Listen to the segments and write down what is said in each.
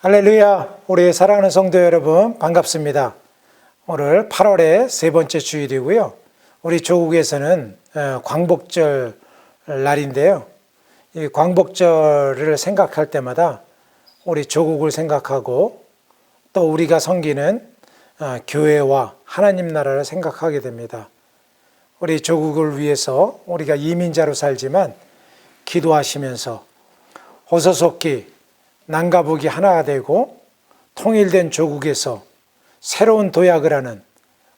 할렐루야, 우리 사랑하는 성도 여러분 반갑습니다. 오늘 8월의 세 번째 주일이고요. 우리 조국에서는 광복절 날인데요. 이 광복절을 생각할 때마다 우리 조국을 생각하고 또 우리가 섬기는 교회와 하나님 나라를 생각하게 됩니다. 우리 조국을 위해서 우리가 이민자로 살지만 기도하시면서 호소속기 남과 북이 하나가 되고 통일된 조국에서 새로운 도약을 하는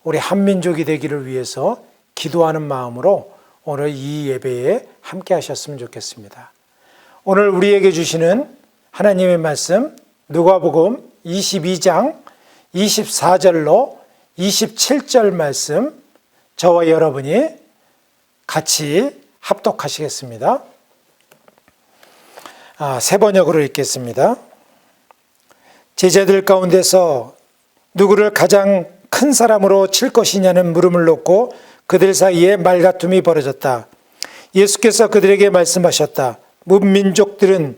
우리 한민족이 되기를 위해서 기도하는 마음으로 오늘 이 예배에 함께 하셨으면 좋겠습니다. 오늘 우리에게 주시는 하나님의 말씀 누가복음 22장 24절로 27절 말씀 저와 여러분이 같이 합독하시겠습니다. 세 번역으로 읽겠습니다. 제자들 가운데서 누구를 가장 큰 사람으로 칠 것이냐는 물음을 놓고 그들 사이에 말다툼이 벌어졌다. 예수께서 그들에게 말씀하셨다. 문민족들의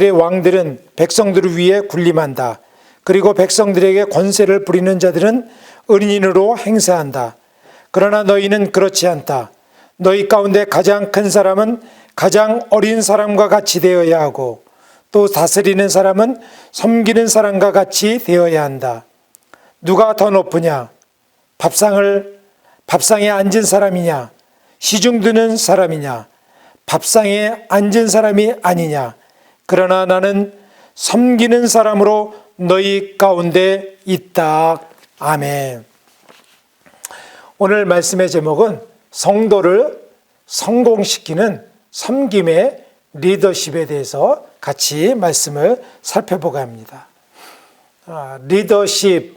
왕들은 백성들을 위해 군림한다. 그리고 백성들에게 권세를 부리는 자들은 은인으로 행세한다. 그러나 너희는 그렇지 않다. 너희 가운데 가장 큰 사람은 가장 어린 사람과 같이 되어야 하고 또 다스리는 사람은 섬기는 사람과 같이 되어야 한다. 누가 더 높으냐? 밥상에 앉은 사람이냐? 시중 드는 사람이냐? 밥상에 앉은 사람이 아니냐? 그러나 나는 섬기는 사람으로 너희 가운데 있다. 아멘. 오늘 말씀의 제목은 성도를 성공시키는 섬김의 리더십에 대해서 같이 말씀을 살펴보고 합니다. 리더십에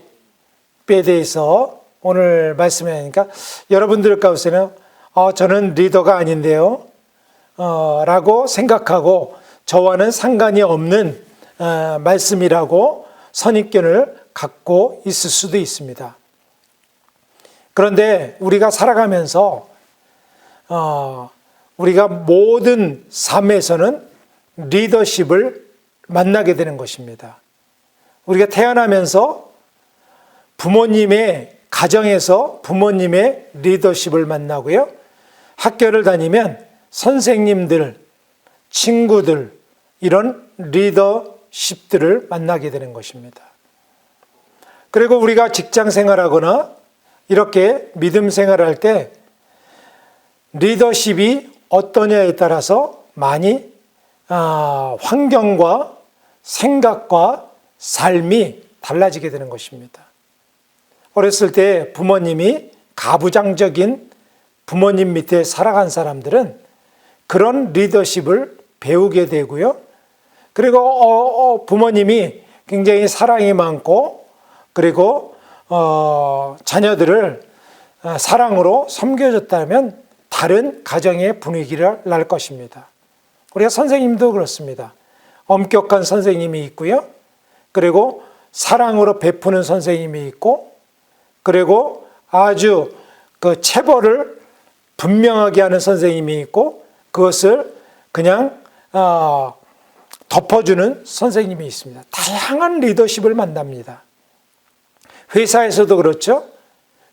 대해서 오늘 말씀하니까 여러분들 가운데는 저는 리더가 아닌데요 라고 생각하고 저와는 상관이 없는 말씀이라고 선입견을 갖고 있을 수도 있습니다. 그런데 우리가 살아가면서 우리가 모든 삶에서는 리더십을 만나게 되는 것입니다. 우리가 태어나면서 부모님의 가정에서 부모님의 리더십을 만나고요. 학교를 다니면 선생님들, 친구들 이런 리더십들을 만나게 되는 것입니다. 그리고 우리가 직장 생활하거나 이렇게 믿음 생활할 때 리더십이 어떠냐에 따라서 많이 환경과 생각과 삶이 달라지게 되는 것입니다. 어렸을 때 부모님이 가부장적인 부모님 밑에 살아간 사람들은 그런 리더십을 배우게 되고요. 그리고 부모님이 굉장히 사랑이 많고 그리고 자녀들을 사랑으로 섬겨줬다면 다른 가정의 분위기를 날 것입니다. 우리가 선생님도 그렇습니다. 엄격한 선생님이 있고요. 그리고 사랑으로 베푸는 선생님이 있고 그리고 아주 그 체벌을 분명하게 하는 선생님이 있고 그것을 그냥 덮어주는 선생님이 있습니다. 다양한 리더십을 만납니다. 회사에서도 그렇죠.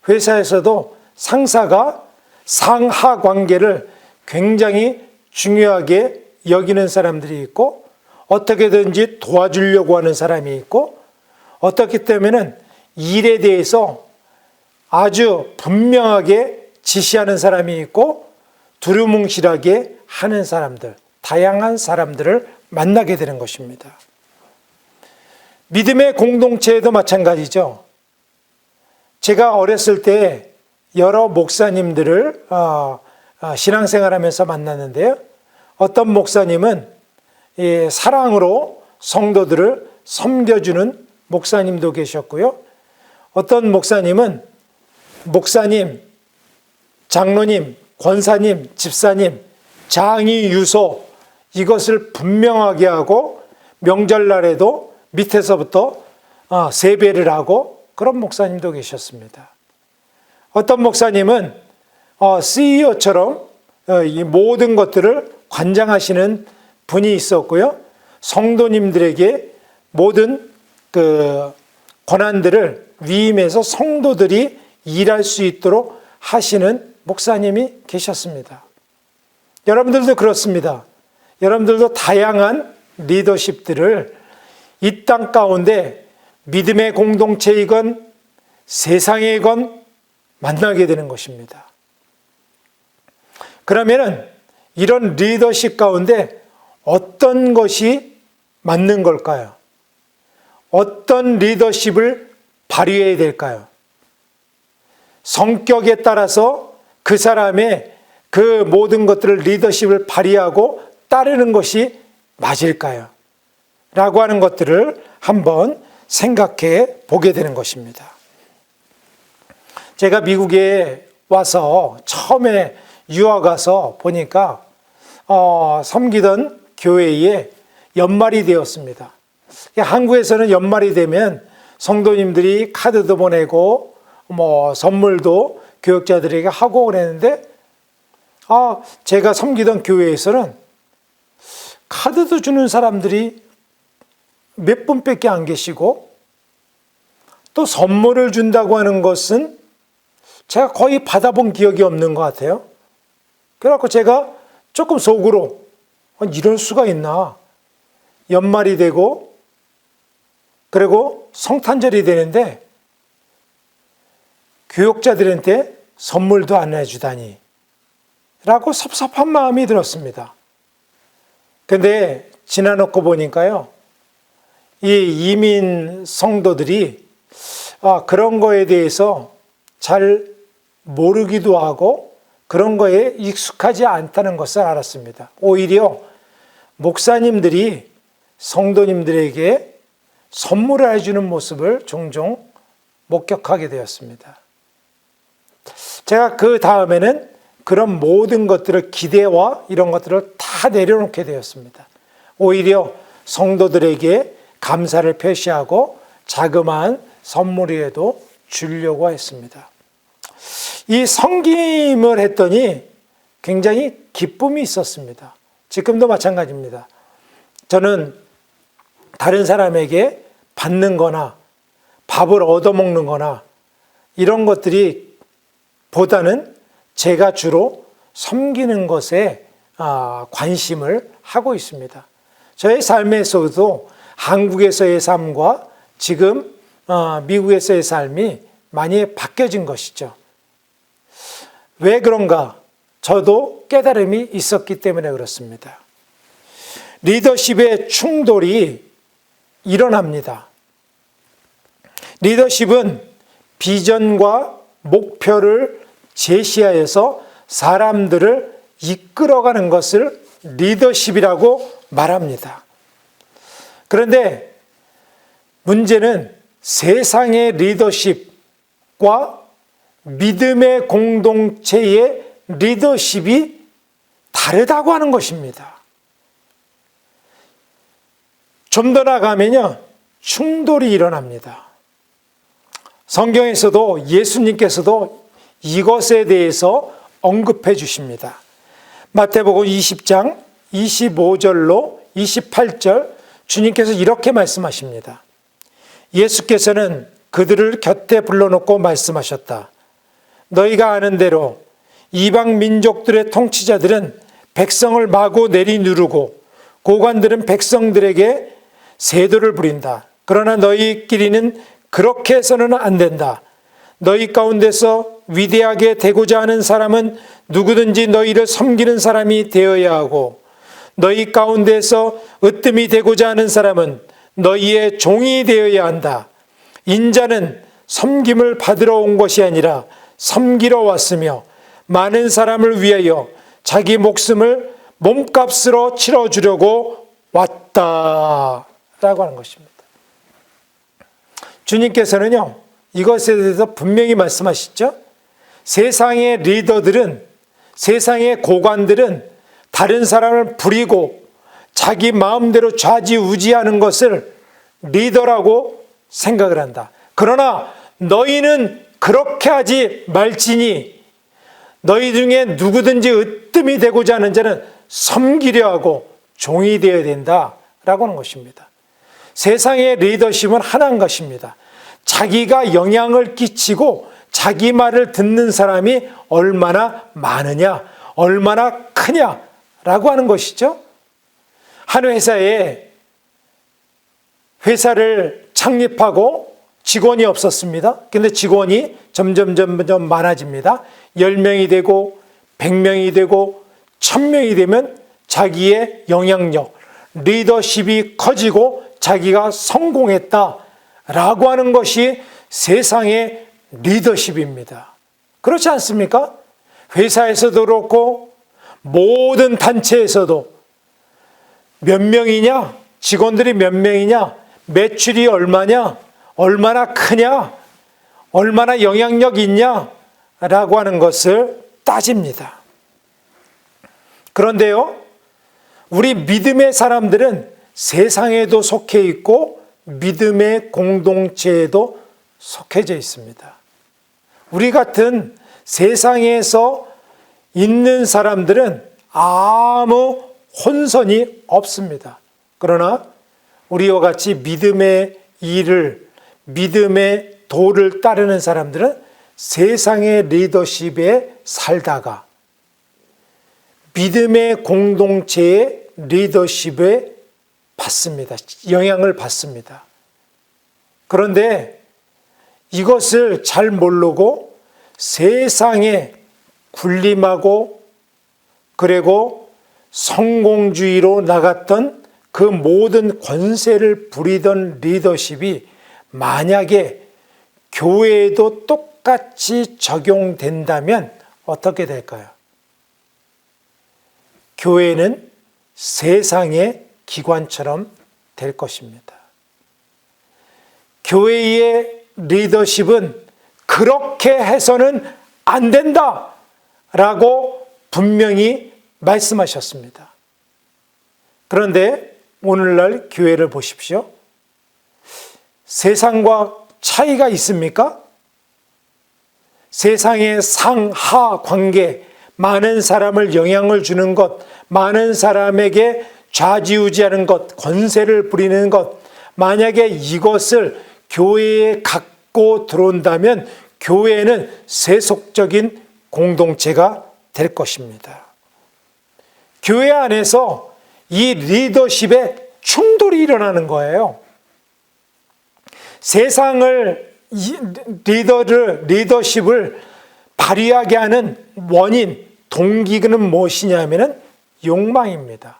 회사에서도 상사가 상하 관계를 굉장히 중요하게 여기는 사람들이 있고 어떻게든지 도와주려고 하는 사람이 있고 어떻기 때문에 일에 대해서 아주 분명하게 지시하는 사람이 있고 두루뭉실하게 하는 사람들, 다양한 사람들을 만나게 되는 것입니다. 믿음의 공동체에도 마찬가지죠. 제가 어렸을 때 여러 목사님들을 신앙생활하면서 만났는데요. 어떤 목사님은 사랑으로 성도들을 섬겨주는 목사님도 계셨고요. 어떤 목사님은 목사님, 장로님, 권사님, 집사님, 장이, 유소 이것을 분명하게 하고 명절날에도 밑에서부터 세배를 하고 그런 목사님도 계셨습니다. 어떤 목사님은 CEO처럼 이 모든 것들을 관장하시는 분이 있었고요. 성도님들에게 모든 그 권한들을 위임해서 성도들이 일할 수 있도록 하시는 목사님이 계셨습니다. 여러분들도 그렇습니다. 여러분들도 다양한 리더십들을 이 땅 가운데 믿음의 공동체이건 세상이건 만나게 되는 것입니다. 그러면은 이런 리더십 가운데 어떤 것이 맞는 걸까요? 어떤 리더십을 발휘해야 될까요? 성격에 따라서 그 사람의 그 모든 것들을 리더십을 발휘하고 따르는 것이 맞을까요? 라고 하는 것들을 한번 생각해 보게 되는 것입니다. 제가 미국에 와서 처음에 유학 와서 보니까 섬기던 교회에 연말이 되었습니다. 한국에서는 연말이 되면 성도님들이 카드도 보내고 선물도 교역자들에게 하고 그랬는데 제가 섬기던 교회에서는 카드도 주는 사람들이 몇 분밖에 안 계시고 또 선물을 준다고 하는 것은 제가 거의 받아본 기억이 없는 것 같아요. 그래서 제가 조금 속으로 이럴 수가 있나. 연말이 되고 그리고 성탄절이 되는데 교역자들한테 선물도 안 해주다니 라고 섭섭한 마음이 들었습니다. 근데 지나놓고 보니까요, 이 이민 성도들이 그런 거에 대해서 잘 모르기도 하고 그런 거에 익숙하지 않다는 것을 알았습니다. 오히려 목사님들이 성도님들에게 선물을 해주는 모습을 종종 목격하게 되었습니다. 제가 그 다음에는 그런 모든 것들을 기대와 이런 것들을 다 내려놓게 되었습니다. 오히려 성도들에게 감사를 표시하고 자그마한 선물이라도 주려고 했습니다. 이 섬김을 했더니 굉장히 기쁨이 있었습니다. 지금도 마찬가지입니다. 저는 다른 사람에게 받는 거나 밥을 얻어먹는 거나 이런 것들이 보다는 제가 주로 섬기는 것에 관심을 하고 있습니다. 저의 삶에서도 한국에서의 삶과 지금 미국에서의 삶이 많이 바뀌어진 것이죠. 왜 그런가? 저도 깨달음이 있었기 때문에 그렇습니다. 리더십의 충돌이 일어납니다. 리더십은 비전과 목표를 제시하여서 사람들을 이끌어가는 것을 리더십이라고 말합니다. 그런데 문제는 세상의 리더십과 믿음의 공동체의 리더십이 다르다고 하는 것입니다. 좀 더 나가면요, 충돌이 일어납니다. 성경에서도 예수님께서도 이것에 대해서 언급해 주십니다. 마태복음 20장 25절로 28절 주님께서 이렇게 말씀하십니다. 예수께서는 그들을 곁에 불러놓고 말씀하셨다. 너희가 아는 대로 이방 민족들의 통치자들은 백성을 마구 내리누르고 고관들은 백성들에게 세도를 부린다. 그러나 너희끼리는 그렇게 해서는 안 된다. 너희 가운데서 위대하게 되고자 하는 사람은 누구든지 너희를 섬기는 사람이 되어야 하고 너희 가운데서 으뜸이 되고자 하는 사람은 너희의 종이 되어야 한다. 인자는 섬김을 받으러 온 것이 아니라 섬기러 왔으며 많은 사람을 위하여 자기 목숨을 몸값으로 치러주려고 왔다 라고 하는 것입니다. 주님께서는요, 이것에 대해서 분명히 말씀하시죠. 세상의 리더들은, 세상의 고관들은 다른 사람을 부리고 자기 마음대로 좌지우지하는 것을 리더라고 생각을 한다. 그러나 너희는 그렇게 하지 말지니 너희 중에 누구든지 으뜸이 되고자 하는 자는 섬기려 하고 종이 되어야 된다라고 하는 것입니다. 세상의 리더십은 하나인 것입니다. 자기가 영향을 끼치고 자기 말을 듣는 사람이 얼마나 많으냐, 얼마나 크냐라고 하는 것이죠. 한 회사를 창립하고 직원이 없었습니다. 근데 직원이 점점 많아집니다. 10명이 되고 100명이 되고 1000명이 되면 자기의 영향력, 리더십이 커지고 자기가 성공했다라고 하는 것이 세상의 리더십입니다. 그렇지 않습니까? 회사에서도 그렇고 모든 단체에서도 몇 명이냐, 직원들이 몇 명이냐, 매출이 얼마냐, 얼마나 크냐, 얼마나 영향력 있냐라고 하는 것을 따집니다. 그런데요, 우리 믿음의 사람들은 세상에도 속해 있고 믿음의 공동체에도 속해져 있습니다. 우리 같은 세상에서 있는 사람들은 아무 혼선이 없습니다. 그러나 우리와 같이 믿음의 일을, 믿음의 도를 따르는 사람들은 세상의 리더십에 살다가 믿음의 공동체의 리더십에 받습니다. 영향을 받습니다. 그런데 이것을 잘 모르고 세상에 군림하고 그리고 성공주의로 나갔던 그 모든 권세를 부리던 리더십이 만약에 교회에도 똑같이 적용된다면 어떻게 될까요? 교회는 세상의 기관처럼 될 것입니다. 교회의 리더십은 그렇게 해서는 안 된다 라고 분명히 말씀하셨습니다. 그런데 오늘날 교회를 보십시오. 세상과 차이가 있습니까? 세상의 상하 관계, 많은 사람을 영향을 주는 것, 많은 사람에게 좌지우지하는 것, 권세를 부리는 것, 만약에 이것을 교회에 갖고 들어온다면 교회는 세속적인 공동체가 될 것입니다. 교회 안에서 이 리더십에 충돌이 일어나는 거예요. 세상을 리더십을 발휘하게 하는 원인, 동기는 무엇이냐면은 욕망입니다.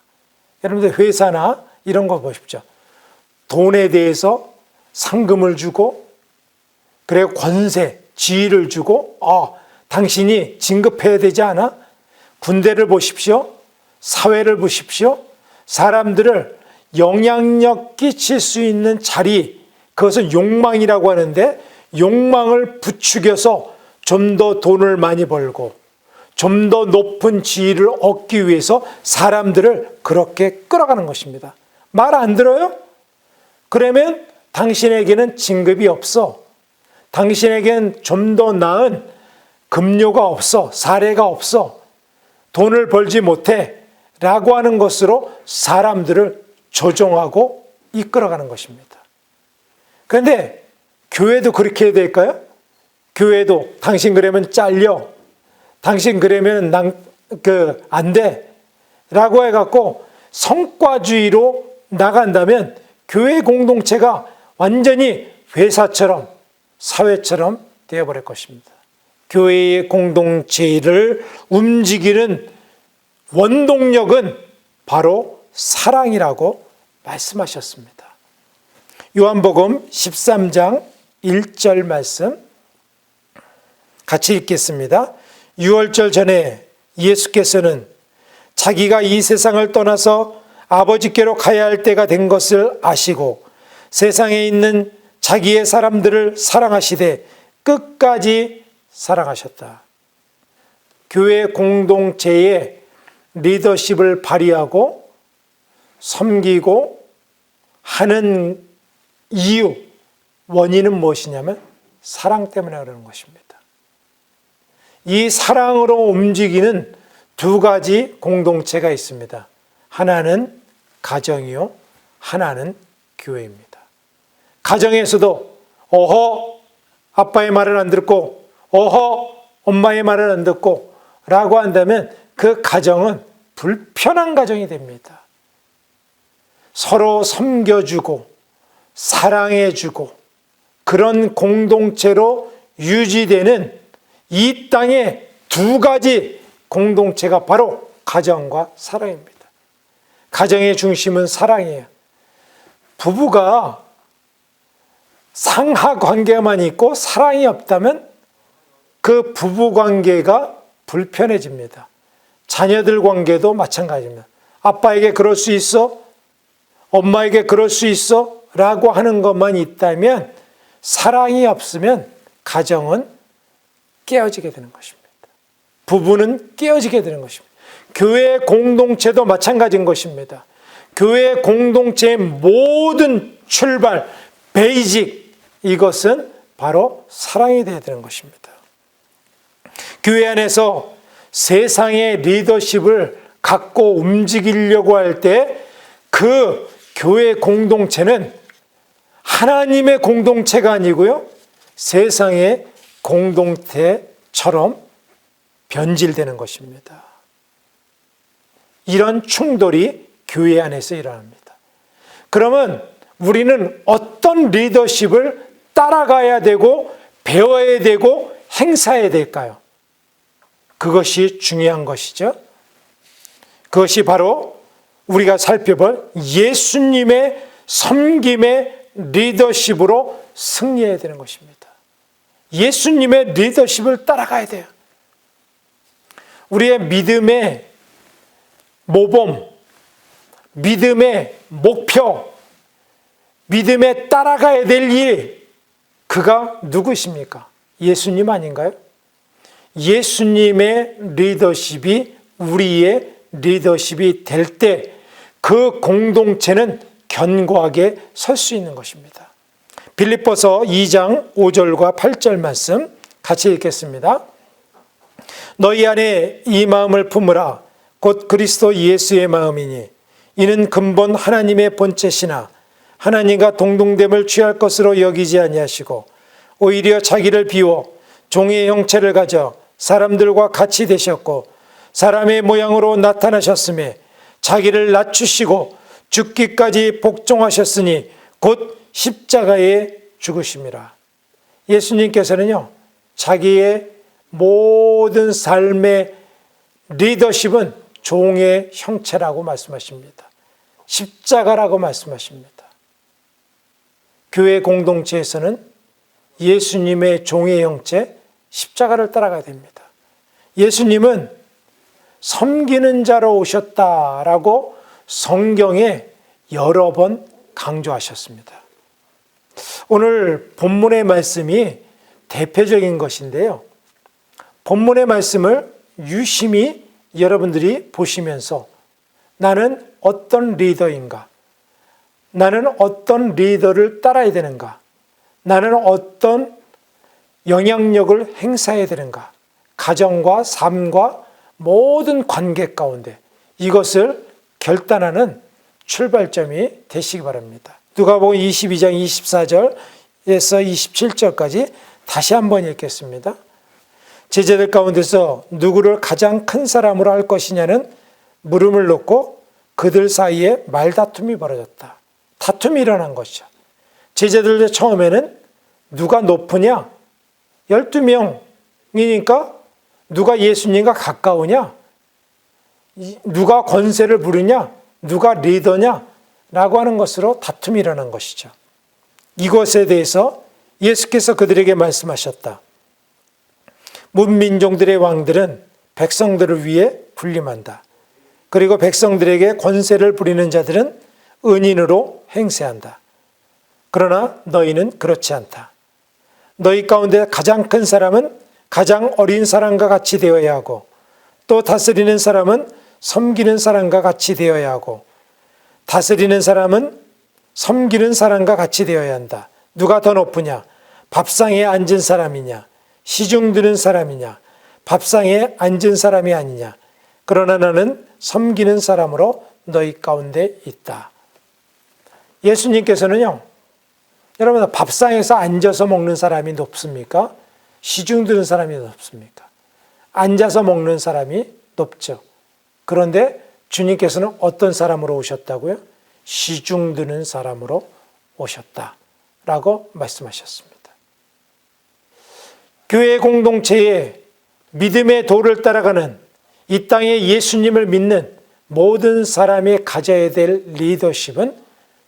여러분들 회사나 이런 거 보십시오. 돈에 대해서 상금을 주고 그리고 권세, 지위를 주고 당신이 진급해야 되지 않아? 군대를 보십시오. 사회를 보십시오. 사람들을 영향력 끼칠 수 있는 자리, 그것은 욕망이라고 하는데 욕망을 부추겨서 좀 더 돈을 많이 벌고 좀 더 높은 지위를 얻기 위해서 사람들을 그렇게 끌어가는 것입니다. 말 안 들어요? 그러면 당신에게는 진급이 없어. 당신에게는 좀 더 나은 급료가 없어. 사례가 없어. 돈을 벌지 못해. 라고 하는 것으로 사람들을 조종하고 이끌어가는 것입니다. 그런데 교회도 그렇게 해야 될까요? 교회도 당신 그러면 잘려. 당신 그러면 안 돼. 라고 해갖고 성과주의로 나간다면 교회 공동체가 완전히 회사처럼 사회처럼 되어버릴 것입니다. 교회의 공동체를 움직이는 원동력은 바로 사랑이라고 말씀하셨습니다. 요한복음 13장 1절 말씀 같이 읽겠습니다. 유월절 전에 예수께서는 자기가 이 세상을 떠나서 아버지께로 가야 할 때가 된 것을 아시고 세상에 있는 자기의 사람들을 사랑하시되 끝까지 사랑하셨다. 교회 공동체의 리더십을 발휘하고 섬기고 하는 이유, 원인은 무엇이냐면 사랑 때문에 그러는 것입니다. 이 사랑으로 움직이는 두 가지 공동체가 있습니다. 하나는 가정이요, 하나는 교회입니다. 가정에서도 어허 아빠의 말을 안 듣고 어허 엄마의 말을 안 듣고 라고 한다면 그 가정은 불편한 가정이 됩니다. 서로 섬겨주고 사랑해주고 그런 공동체로 유지되는 이 땅의 두 가지 공동체가 바로 가정과 사랑입니다. 가정의 중심은 사랑이에요. 부부가 상하 관계만 있고 사랑이 없다면 그 부부 관계가 불편해집니다. 자녀들 관계도 마찬가지입니다. 아빠에게 그럴 수 있어? 엄마에게 그럴 수 있어? 라고 하는 것만 있다면 사랑이 없으면 가정은 깨어지게 되는 것입니다. 부부는 깨어지게 되는 것입니다. 교회 공동체도 마찬가지인 것입니다. 교회 공동체의 모든 출발, 베이직, 이것은 바로 사랑이 되어야 되는 것입니다. 교회 안에서 세상의 리더십을 갖고 움직이려고 할 때 그 교회 공동체는 하나님의 공동체가 아니고요, 세상의 공동체처럼 변질되는 것입니다. 이런 충돌이 교회 안에서 일어납니다. 그러면 우리는 어떤 리더십을 따라가야 되고 배워야 되고 행사해야 될까요? 그것이 중요한 것이죠. 그것이 바로 우리가 살펴볼 예수님의 섬김의 리더십으로 승리해야 되는 것입니다. 예수님의 리더십을 따라가야 돼요. 우리의 믿음의 모범, 믿음의 목표, 믿음에 따라가야 될 일, 그가 누구십니까? 예수님 아닌가요? 예수님의 리더십이 우리의 리더십이 될 때 그 공동체는 견고하게 설 수 있는 것입니다. 빌립보서 2장 5절과 8절 말씀 같이 읽겠습니다. 너희 안에 이 마음을 품으라. 곧 그리스도 예수의 마음이니 이는 근본 하나님의 본체시나 하나님과 동등됨을 취할 것으로 여기지 아니하시고 오히려 자기를 비워 종의 형체를 가져 사람들과 같이 되셨고 사람의 모양으로 나타나셨으며 자기를 낮추시고 죽기까지 복종하셨으니 곧 십자가에 죽으심이라. 예수님께서는요, 자기의 모든 삶의 리더십은 종의 형체라고 말씀하십니다. 십자가라고 말씀하십니다. 교회 공동체에서는 예수님의 종의 형체, 십자가를 따라가야 됩니다. 예수님은 섬기는 자로 오셨다라고 성경에 여러 번 강조하셨습니다. 오늘 본문의 말씀이 대표적인 것인데요. 본문의 말씀을 유심히 여러분들이 보시면서 나는 어떤 리더인가? 나는 어떤 리더를 따라야 되는가? 나는 어떤 영향력을 행사해야 되는가? 가정과 삶과 모든 관계 가운데 이것을 결단하는 출발점이 되시기 바랍니다. 누가복음 22장 24절에서 27절까지 다시 한번 읽겠습니다. 제자들 가운데서 누구를 가장 큰 사람으로 할 것이냐는 물음을 놓고 그들 사이에 말다툼이 벌어졌다. 다툼이 일어난 것이죠. 제자들도 처음에는 누가 높으냐? 12명이니까 누가 예수님과 가까우냐? 누가 권세를 부르냐? 누가 리더냐? 라고 하는 것으로 다툼이 일어난 것이죠. 이것에 대해서 예수께서 그들에게 말씀하셨다. 문민족들의 왕들은 백성들을 위해 군림한다. 그리고 백성들에게 권세를 부리는 자들은 은인으로 행세한다. 그러나 너희는 그렇지 않다. 너희 가운데 가장 큰 사람은 가장 어린 사람과 같이 되어야 하고 또 다스리는 사람은 섬기는 사람과 같이 되어야 하고 다스리는 사람은 섬기는 사람과 같이 되어야 한다. 누가 더 높으냐? 밥상에 앉은 사람이냐? 시중 드는 사람이냐? 밥상에 앉은 사람이 아니냐? 그러나 나는 섬기는 사람으로 너희 가운데 있다. 예수님께서는요, 여러분 밥상에서 앉아서 먹는 사람이 높습니까? 시중 드는 사람이 높습니까? 앉아서 먹는 사람이 높죠. 그런데 주님께서는 어떤 사람으로 오셨다고요? 시중 드는 사람으로 오셨다라고 말씀하셨습니다. 교회 공동체에 믿음의 도를 따라가는 이 땅에 예수님을 믿는 모든 사람이 가져야 될 리더십은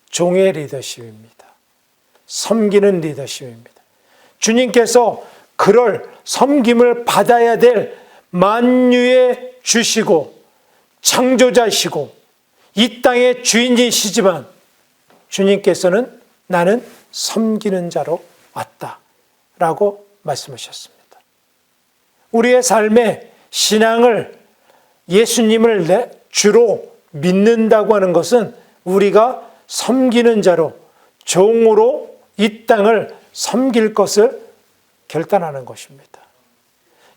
종의 리더십입니다. 섬기는 리더십입니다. 주님께서 그럴 섬김을 받아야 될 만유의 주시고 창조자시고 이 땅의 주인이시지만 주님께서는 나는 섬기는 자로 왔다라고 말씀하셨습니다. 우리의 삶의 신앙을 예수님을 주로 믿는다고 하는 것은 우리가 섬기는 자로 종으로 이 땅을 섬길 것을 결단하는 것입니다.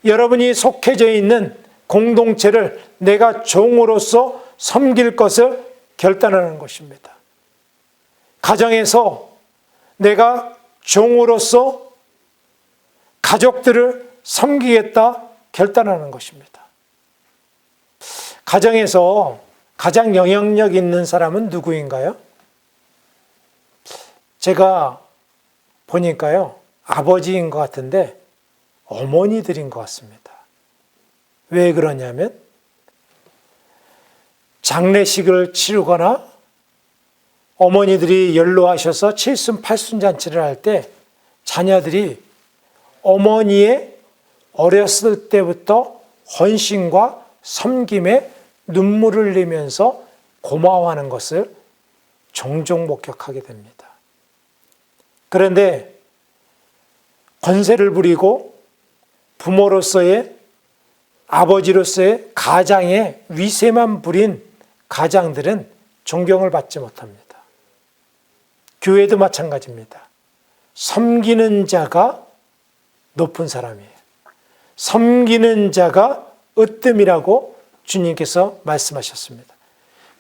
여러분이 속해져 있는 공동체를 내가 종으로서 섬길 것을 결단하는 것입니다. 가정에서 내가 종으로서 가족들을 섬기겠다 결단하는 것입니다. 가정에서 가장 영향력 있는 사람은 누구인가요? 제가 보니까요, 아버지인 것 같은데 어머니들인 것 같습니다. 왜 그러냐면 장례식을 치르거나 어머니들이 연로하셔서 칠순 팔순 잔치를 할 때 자녀들이 어머니의 어렸을 때부터 헌신과 섬김에 눈물을 흘리면서 고마워하는 것을 종종 목격하게 됩니다. 그런데 권세를 부리고 부모로서의 아버지로서의 가장의 위세만 부린 가장들은 존경을 받지 못합니다. 교회도 마찬가지입니다. 섬기는 자가 높은 사람이에요. 섬기는 자가 으뜸이라고 주님께서 말씀하셨습니다.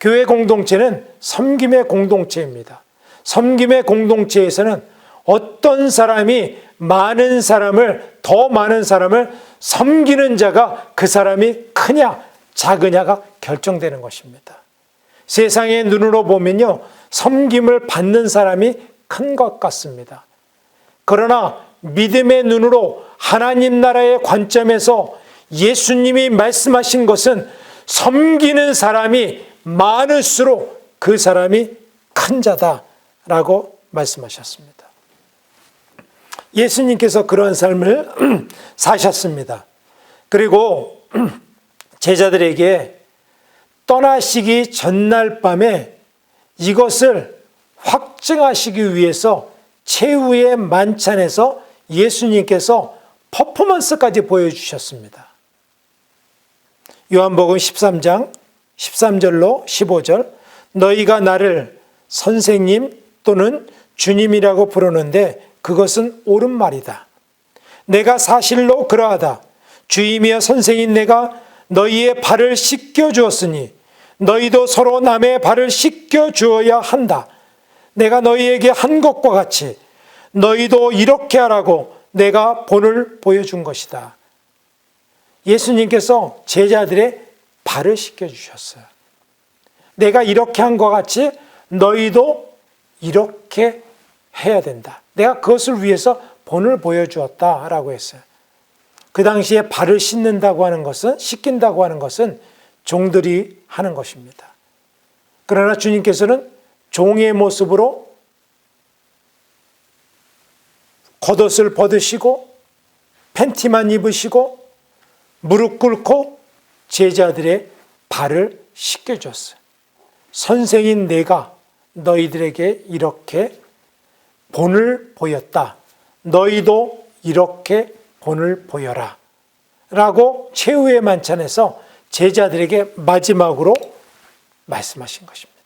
교회 공동체는 섬김의 공동체입니다. 섬김의 공동체에서는 어떤 사람이 더 많은 사람을 섬기는 자가 그 사람이 크냐 작으냐가 결정되는 것입니다. 세상의 눈으로 보면요, 섬김을 받는 사람이 큰 것 같습니다. 그러나 믿음의 눈으로 하나님 나라의 관점에서 예수님이 말씀하신 것은 섬기는 사람이 많을수록 그 사람이 큰 자다라고 말씀하셨습니다. 예수님께서 그런 삶을 사셨습니다. 그리고 제자들에게 떠나시기 전날 밤에 이것을 확증하시기 위해서 최후의 만찬에서 예수님께서 퍼포먼스까지 보여주셨습니다. 요한복음 13장 13절로 15절, 너희가 나를 선생님 또는 주님이라고 부르는데 그것은 옳은 말이다. 내가 사실로 그러하다. 주임이여 선생인 내가 너희의 발을 씻겨 주었으니 너희도 서로 남의 발을 씻겨 주어야 한다. 내가 너희에게 한 것과 같이 너희도 이렇게 하라고 내가 본을 보여준 것이다. 예수님께서 제자들의 발을 씻겨 주셨어요. 내가 이렇게 한 것과 같이 너희도 이렇게 해야 된다. 내가 그것을 위해서 본을 보여주었다라고 했어요. 그 당시에 발을 씻는다고 하는 것은, 씻긴다고 하는 것은 종들이 하는 것입니다. 그러나 주님께서는 종의 모습으로 겉옷을 벗으시고 팬티만 입으시고 무릎 꿇고 제자들의 발을 씻겨줬어요. 선생인 내가 너희들에게 이렇게 본을 보였다. 너희도 이렇게 본을 보여라. 라고 최후의 만찬에서 제자들에게 마지막으로 말씀하신 것입니다.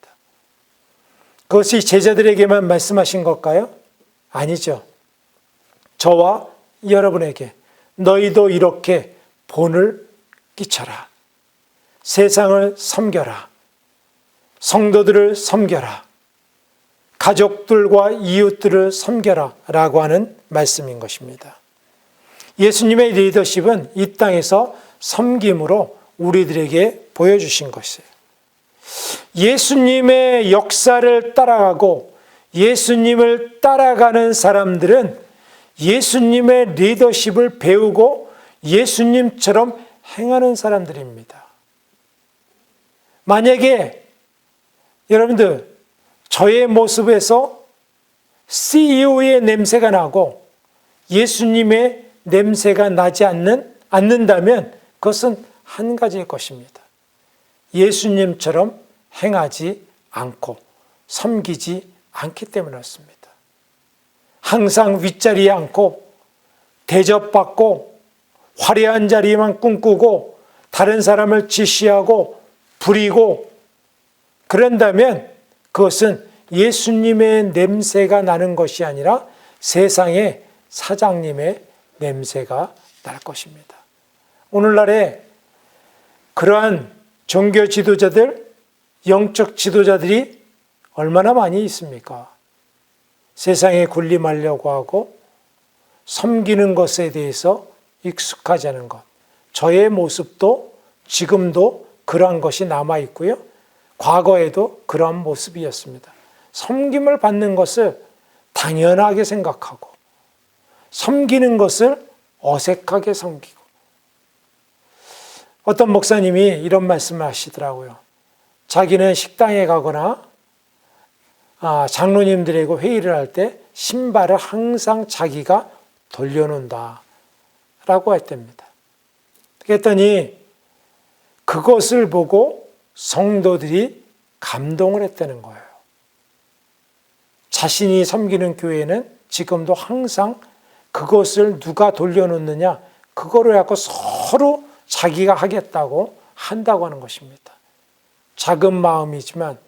그것이 제자들에게만 말씀하신 걸까요? 아니죠. 저와 여러분에게 너희도 이렇게 본을 끼쳐라. 세상을 섬겨라. 성도들을 섬겨라. 가족들과 이웃들을 섬겨라 라고 하는 말씀인 것입니다. 예수님의 리더십은 이 땅에서 섬김으로 우리들에게 보여주신 것이에요. 예수님의 역사를 따라가고 예수님을 따라가는 사람들은 예수님의 리더십을 배우고 예수님처럼 행하는 사람들입니다. 만약에 여러분들 저의 모습에서 CEO의 냄새가 나고 예수님의 냄새가 나지 않는다면 그것은 한 가지일 것입니다. 예수님처럼 행하지 않고 섬기지 않기 때문에 그렇습니다. 항상 윗자리에 앉고 대접받고 화려한 자리만 꿈꾸고 다른 사람을 지시하고 부리고 그런다면 그것은 예수님의 냄새가 나는 것이 아니라 세상의 사장님의 냄새가 날 것입니다. 오늘날에 그러한 종교 지도자들, 영적 지도자들이 얼마나 많이 있습니까? 세상에 군림하려고 하고 섬기는 것에 대해서 익숙하지 않은 것. 저의 모습도 지금도 그러한 것이 남아있고요. 과거에도 그러한 모습이었습니다. 섬김을 받는 것을 당연하게 생각하고 섬기는 것을 어색하게 섬기고 어떤 목사님이 이런 말씀을 하시더라고요. 자기는 식당에 가거나 장로님들하고 회의를 할 때 신발을 항상 자기가 돌려놓는다 라고 했답니다. 그랬더니 그것을 보고 성도들이 감동을 했다는 거예요. 자신이 섬기는 교회는 지금도 항상 그것을 누가 돌려놓느냐 그거로 해서 서로 자기가 하겠다고 한다고 하는 것입니다. 작은 마음이지만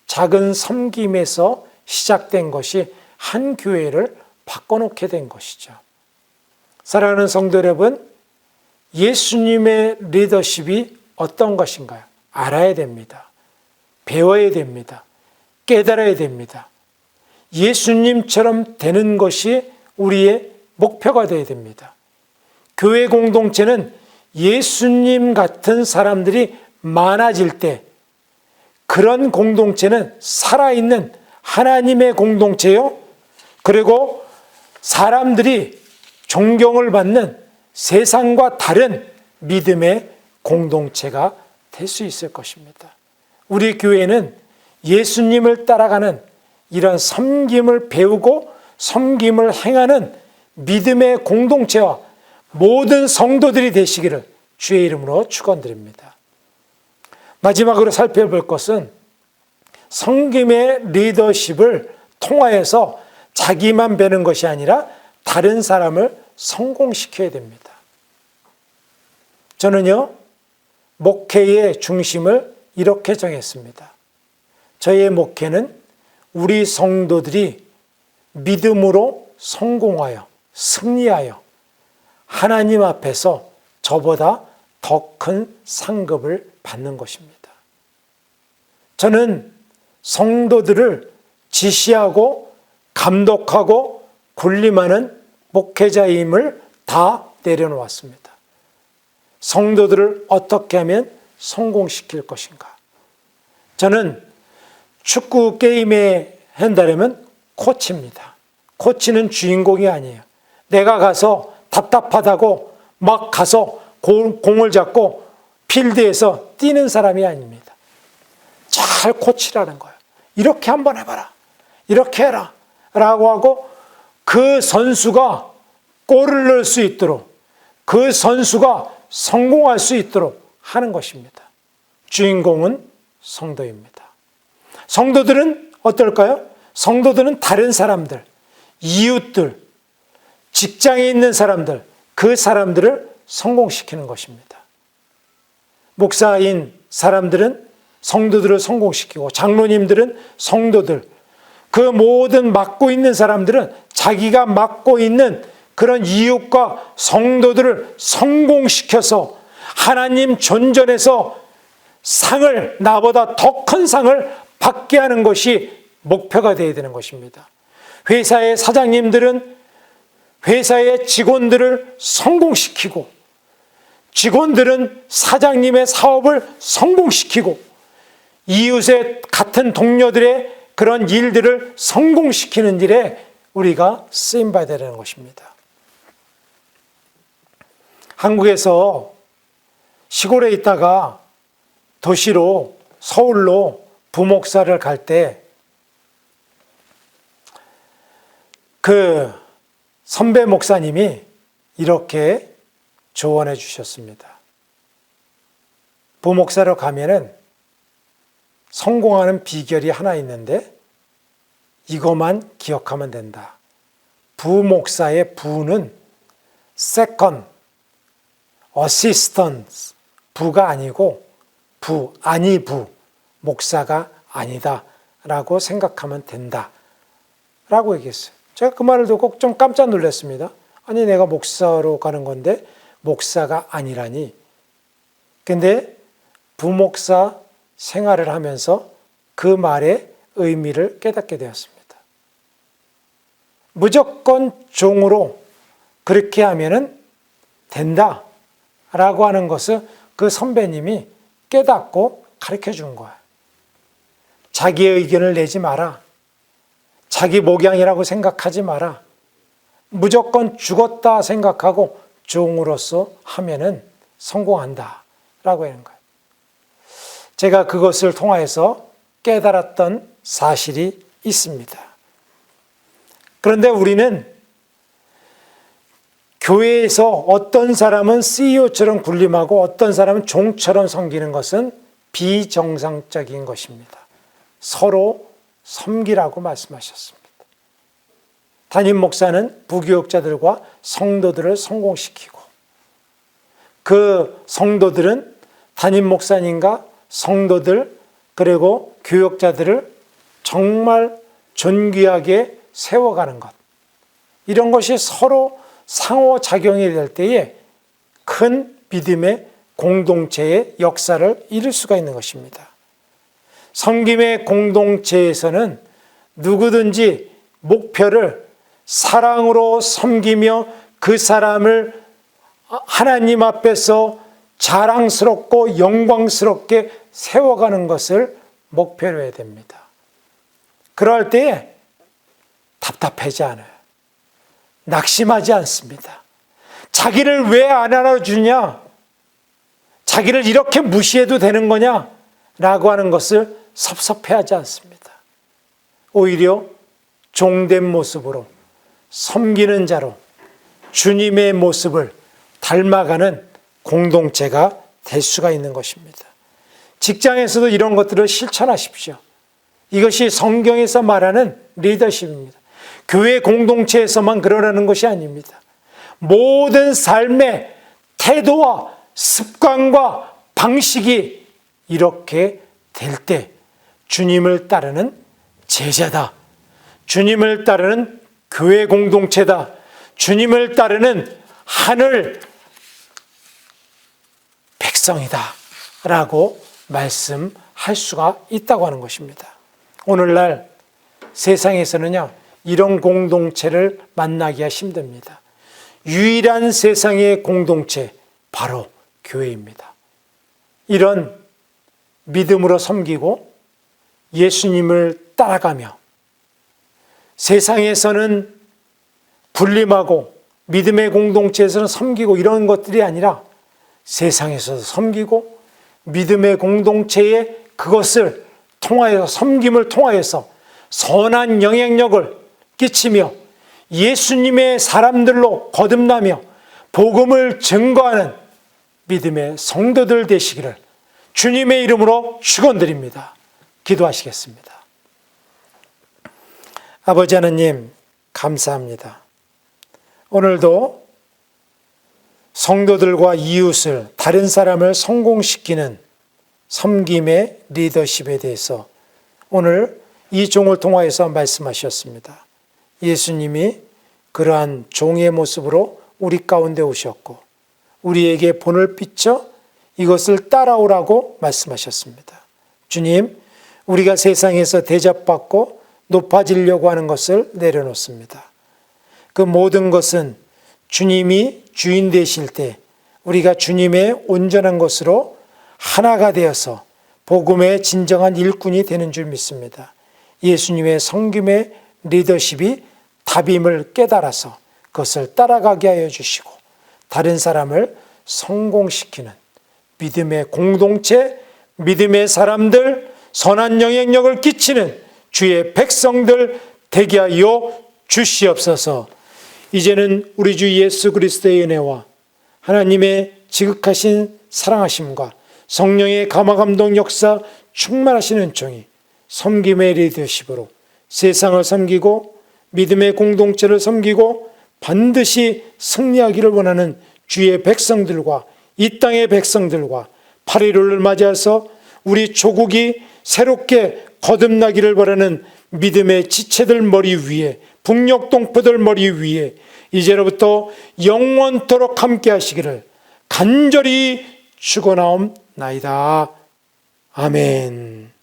작은 섬김에서 시작된 것이 한 교회를 바꿔놓게 된 것이죠. 사랑하는 성도 여러분, 예수님의 리더십이 어떤 것인가요? 알아야 됩니다. 배워야 됩니다. 깨달아야 됩니다. 예수님처럼 되는 것이 우리의 목표가 되어야 됩니다. 교회 공동체는 예수님 같은 사람들이 많아질 때 그런 공동체는 살아있는 하나님의 공동체요. 그리고 사람들이 존경을 받는 세상과 다른 믿음의 공동체가 될 수 있을 것입니다. 우리 교회는 예수님을 따라가는 이런 섬김을 배우고 섬김을 행하는 믿음의 공동체와 모든 성도들이 되시기를 주의 이름으로 축원드립니다. 마지막으로 살펴볼 것은 섬김의 리더십을 통하여서 자기만 배는 것이 아니라 다른 사람을 성공시켜야 됩니다. 저는요, 목회의 중심을 이렇게 정했습니다. 저의 목회는 우리 성도들이 믿음으로 성공하여 승리하여 하나님 앞에서 저보다 더 큰 상급을 받는 것입니다. 저는 성도들을 지시하고 감독하고 군림하는 목회자임을 다 내려놓았습니다. 성도들을 어떻게 하면 성공시킬 것인가? 저는 축구 게임에 한다면 코치입니다. 코치는 주인공이 아니에요. 내가 가서 답답하다고 막 가서 공을 잡고 필드에서 뛰는 사람이 아닙니다. 잘 코치라는 거예요. 이렇게 한번 해봐라. 이렇게 해라. 라고 하고 그 선수가 골을 넣을 수 있도록 그 선수가 성공할 수 있도록 하는 것입니다. 주인공은 성도입니다. 성도들은 어떨까요? 성도들은 다른 사람들, 이웃들, 직장에 있는 사람들, 그 사람들을 성공시키는 것입니다. 목사인 사람들은 성도들을 성공시키고 장로님들은 성도들, 그 모든 맡고 있는 사람들은 자기가 맡고 있는 그런 이웃과 성도들을 성공시켜서 하나님 존전에서 상을 나보다 더 큰 상을 받게 하는 것이 목표가 되어야 되는 것입니다. 회사의 사장님들은 회사의 직원들을 성공시키고, 직원들은 사장님의 사업을 성공시키고, 이웃의 같은 동료들의 그런 일들을 성공시키는 일에 우리가 쓰임받아야 되는 것입니다. 한국에서 시골에 있다가 도시로, 서울로 부목사를 갈 때 그 선배 목사님이 이렇게 조언해 주셨습니다. 부목사로 가면은 성공하는 비결이 하나 있는데 이것만 기억하면 된다. 부목사의 부는 second, assistant, 부가 아니고 목사가 아니다 라고 생각하면 된다 라고 얘기했어요. 제가 그 말을 듣고 좀 깜짝 놀랐습니다. 아니, 내가 목사로 가는 건데 목사가 아니라니. 근데 부목사 생활을 하면서 그 말의 의미를 깨닫게 되었습니다. 무조건 종으로 그렇게 하면은 된다 라고 하는 것을 그 선배님이 깨닫고 가르쳐 준 거예요. 자기의 의견을 내지 마라. 자기 목양이라고 생각하지 마라. 무조건 죽었다 생각하고 종으로서 하면은 성공한다 라고 하는 거예요. 제가 그것을 통하여서 깨달았던 사실이 있습니다. 그런데 우리는 교회에서 어떤 사람은 CEO처럼 군림하고 어떤 사람은 종처럼 섬기는 것은 비정상적인 것입니다. 서로 섬기라고 말씀하셨습니다. 담임 목사는 부교육자들과 성도들을 성공시키고, 그 성도들은 담임 목사님과 성도들 그리고 교육자들을 정말 존귀하게 세워가는 것, 이런 것이 서로 상호작용이 될 때에 큰 믿음의 공동체의 역사를 이룰 수가 있는 것입니다. 섬김의 공동체에서는 누구든지 목표를 사랑으로 섬기며 그 사람을 하나님 앞에서 자랑스럽고 영광스럽게 세워가는 것을 목표로 해야 됩니다. 그럴 때에 답답하지 않아요. 낙심하지 않습니다. 자기를 왜 안 알아주냐? 자기를 이렇게 무시해도 되는 거냐? 라고 하는 것을 섭섭해하지 않습니다. 오히려 종된 모습으로 섬기는 자로 주님의 모습을 닮아가는 공동체가 될 수가 있는 것입니다. 직장에서도 이런 것들을 실천하십시오. 이것이 성경에서 말하는 리더십입니다. 교회 공동체에서만 그러라는 것이 아닙니다. 모든 삶의 태도와 습관과 방식이 이렇게 될 때 주님을 따르는 제자다, 주님을 따르는 교회 공동체다, 주님을 따르는 하늘 백성이다 라고 말씀할 수가 있다고 하는 것입니다. 오늘날 세상에서는요, 이런 공동체를 만나기가 힘듭니다. 유일한 세상의 공동체, 바로 교회입니다. 이런 믿음으로 섬기고 예수님을 따라가며 세상에서는 분림하고 믿음의 공동체에서는 섬기고 이런 것들이 아니라 세상에서도 섬기고 믿음의 공동체에 그것을 통하여 섬김을 통하여서 선한 영향력을 끼치며 예수님의 사람들로 거듭나며 복음을 증거하는 믿음의 성도들 되시기를 주님의 이름으로 축원드립니다. 기도하시겠습니다. 아버지 하나님, 감사합니다. 오늘도 성도들과 이웃을, 다른 사람을 성공시키는 섬김의 리더십에 대해서 오늘 이 종을 통하여서 말씀하셨습니다. 예수님이 그러한 종의 모습으로 우리 가운데 오셨고 우리에게 본을 비춰 이것을 따라오라고 말씀하셨습니다. 주님, 우리가 세상에서 대접받고 높아지려고 하는 것을 내려놓습니다. 그 모든 것은 주님이 주인 되실 때 우리가 주님의 온전한 것으로 하나가 되어서 복음의 진정한 일꾼이 되는 줄 믿습니다. 예수님의 섬김의 리더십이 답임을 깨달아서 그것을 따라가게 하여 주시고 다른 사람을 성공시키는 믿음의 공동체, 믿음의 사람들, 선한 영향력을 끼치는 주의 백성들 되게 하여 주시옵소서. 이제는 우리 주 예수 그리스도의 은혜와 하나님의 지극하신 사랑하심과 성령의 감화감동 역사 충만하신 은총이 섬김의 리더십으로 세상을 섬기고 믿음의 공동체를 섬기고 반드시 승리하기를 원하는 주의 백성들과 이 땅의 백성들과 8.15를 맞이해서 우리 조국이 새롭게 거듭나기를 바라는 믿음의 지체들 머리 위에, 북녘 동포들 머리 위에 이제로부터 영원토록 함께 하시기를 간절히 축원하옵나이다. 아멘.